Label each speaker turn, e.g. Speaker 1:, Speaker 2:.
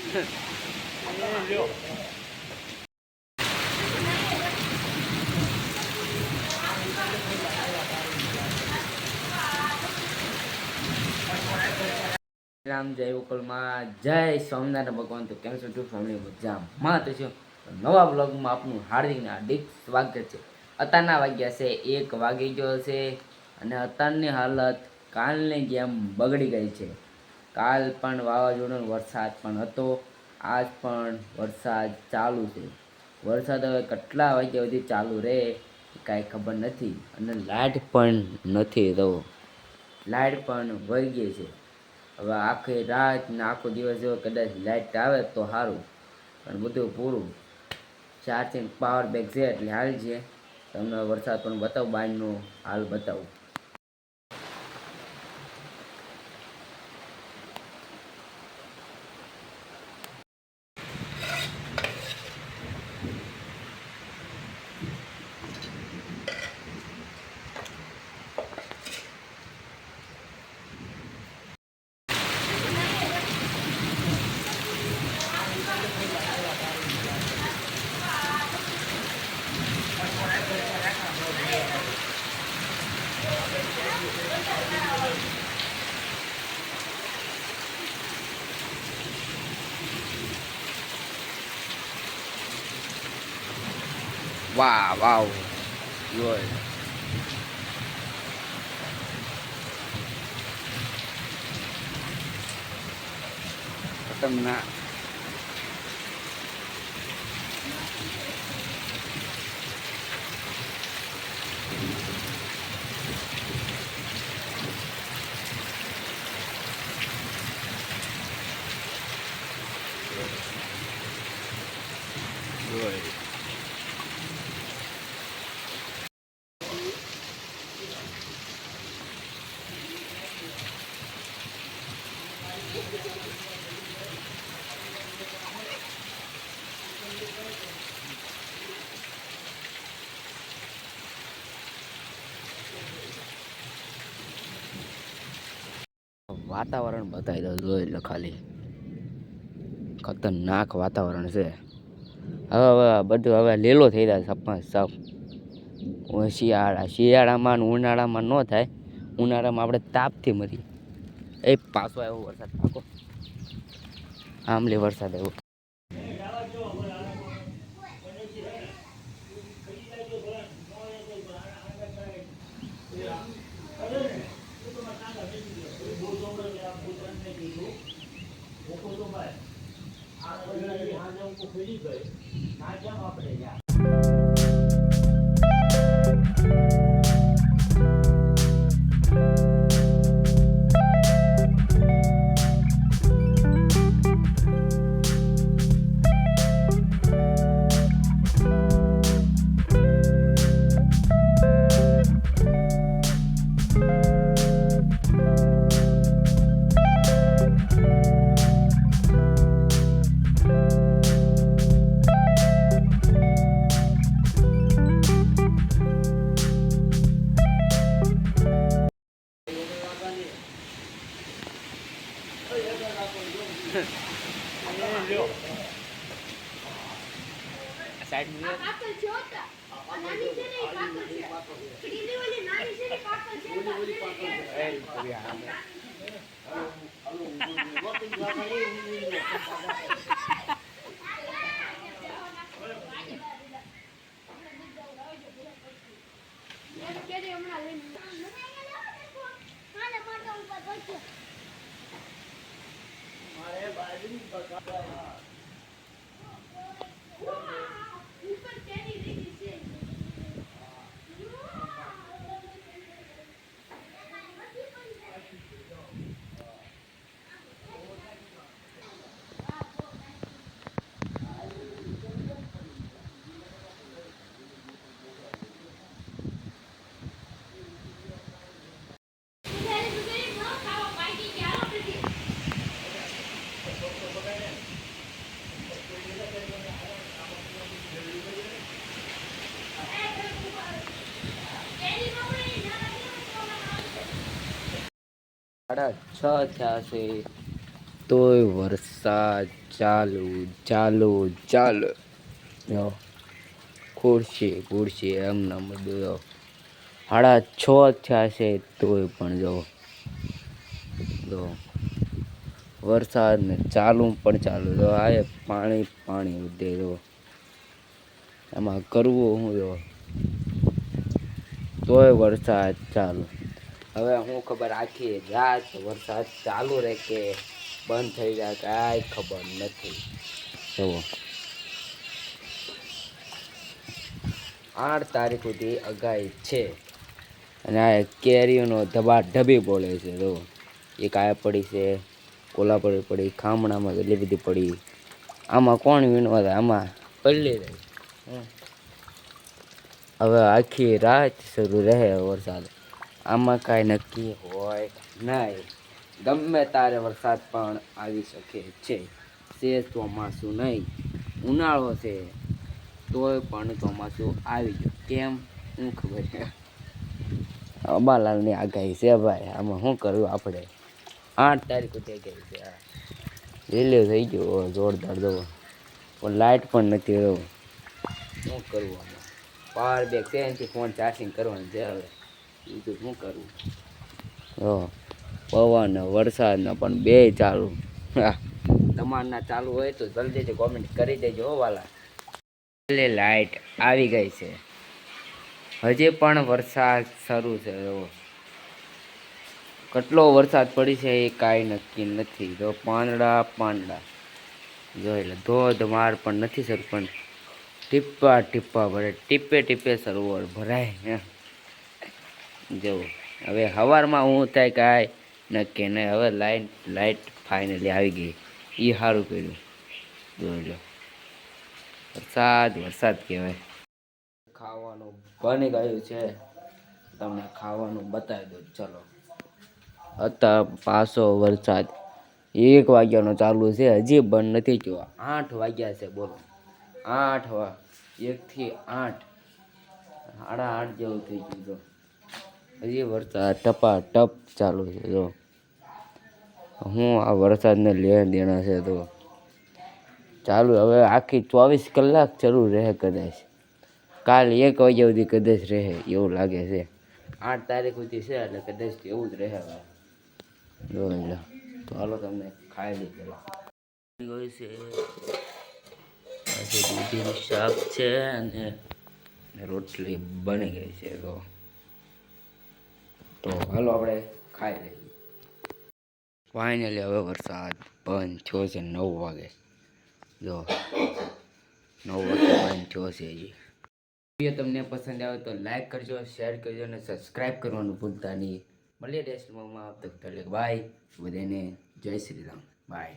Speaker 1: રામ જય ઉકલમાં જય સ્વામિનારાયણ ભગવાન. તો કેમ છો ટુ ફેમિલી મજામાં તો છો. નવા બ્લોગમાં આપનું હાર્દિક સ્વાગત છે. અત્યારના વાગ્યા છે 1 વાગી ગયો છે અને અત્યારની હાલત કાલની જેમ બગડી ગઈ છે. કાલ પણ વાવાઝોડું વરસાદ પણ હતો, આજ પણ વરસાદ ચાલુ છે. વરસાદ હવે કેટલા વાગ્યા સુધી ચાલુ રહે કાંઈ ખબર નથી. અને લાઇટ પણ નથી તો લાઇટ પણ વહી ગઈ છે. હવે આખી રાત ને આખો દિવસ જો કદાચ લાઇટ આવે તો સારું, પણ બધું પૂરું. ચાર્જિંગ પાવર બેંક છે એટલે હાલ છે. તમને વરસાદ પણ બતાવું, બહારનો હાલ બતાવું. વાહ વાવ ગુડ. ખતરનાક. ગુડ. વાતાવરણ બતાવી દઉં જો એટલે ખાલી ખતરનાક વાતાવરણ છે. હવે બધું હવે લીલો થઈ જાય સપા સાફ. શિયાળામાં ને ઉનાળામાં ન થાય. ઉનાળામાં આપણે તાપથી મરીએ. એ પાછો આવ્યો વરસાદ, પાકો આમલી વરસાદ આવ્યો. સાઈડ મિરર પાકલ છે ઓતા નાની છે ને પાકલ છે કડીલી ઓલી નાની છે ને પાકલ છે ઓલી પાકલ છે એ કરી આ વોટિંગ દ્વારા એ કેરી હમણાં લઈને મારે મારતો ઉપર પહોંચ્યો મારે બાજરી બગાડવા સાડા 6 થયા છે તોય વરસાદ ચાલુ ચાલુ ચાલુ. જો ખુરશી એમના બધું જો 6:30 થયા છે તોય પણ જો વરસાદ ને ચાલુ પણ ચાલુ જો આ પાણી ઉડે જો એમાં કરવું હું જો તોય વરસાદ ચાલુ. હવે હું ખબર આખી રાત વરસાદ ચાલુ રહે કે બંધ થઈ જાય કાંઈ ખબર નથી. જુઓ 8 તારીખ સુધી આગાહી છે અને આ કેરીઓનો ધબાધબી બોલે છે. જો એક આ પડી છે, કોલ્હાપુર પડી, ખામણામાં એટલી બધી પડી. આમાં કોણ વીણવા જાય? આમાં પડી જાય. હવે આખી રાત શરૂ રહે વરસાદ. આમાં કાંઈ નક્કી હોય નહીં. ગમે તારે વરસાદ પણ આવી શકે છે. ચોમાસું નહીં, ઉનાળો છે તોય પણ ચોમાસું આવી ગયું. કેમ શું ખબર છે? અંબાલાલની આગાહી છે ભાઈ, આમાં શું કરવું આપણે? 8 તારીખ સુધી આગાહી છે. રિલીવ થઈ ગયો જોરદાર જવો, પણ લાઇટ પણ નથી. રહ્યો શું કરવું? આમાં પાવર બેંક છે એનાથી ફોન ચાર્જિંગ કરવાનું છે. હવે બીજું શું કરવું? પવન વરસાદના પણ બે ચાલુ. તમારના ચાલુ હોય તો જલ્દીથી કોમેન્ટ કરી દેજો વાલા. એટલે લાઇટ આવી ગઈ છે. હજી પણ વરસાદ શરૂ છે. કેટલો વરસાદ પડી છે એ કાંઈ નક્કી નથી. જો પાંદડા જોઈ લે, ધોધમાર પણ નથી સર, પણ ટીપ્પા ભરે, ટીપે સરોવર ભરાય. જવું હવે સવારમાં હું થાય કાંઈ નક્કી નહીં. હવે લાઇટ ફાઇનલી આવી ગઈ, એ સારું કર્યું. જોઈ લો વરસાદ કહેવાય. ખાવાનું બની ગયું છે, તમને ખાવાનું બતાવી દઉં. ચલો અત્યારે પાછો વરસાદ 1 વાગ્યાનો ચાલુ છે, હજી બંધ નથી થયો. 8 વાગ્યા છે, બોલો 8 1 થી 8 8:30 જેવું થઈ ગયું. હજી વરસાદ ટપાટપ ચાલુ છે. જો હું આ વરસાદને લેણ દેણા છે તો ચાલુ. હવે આખી 24 કલાક ચાલુ રહે કદાચ. કાલ 1 વાગ્યા સુધી કદાચ રહે એવું લાગે છે. 8 તારીખ સુધી છે એટલે કદાચ એવું જ રહે. હવે જોઈ લો. તો હાલો તમને ખાઈ લીધેલા ગયું છે. દૂધીનું શાક છે અને રોટલી બની ગઈ છે. તો હાલો આપણે ખાઈ લઈએ. ફાઇનલી હવે વરસાદ બંધ થયો છે. 9 વાગે જો 9 વાગે બંધ થયો છે. હજી વિડીયો તમને પસંદ આવે તો લાઈક કરજો, શેર કરજો અને સબસ્ક્રાઈબ કરવાનું ભૂલતા નહીં. મળીએ નેક્સ્ટ વ્લોગમાં. બાય બધાને, જય શ્રી રામ. બાય.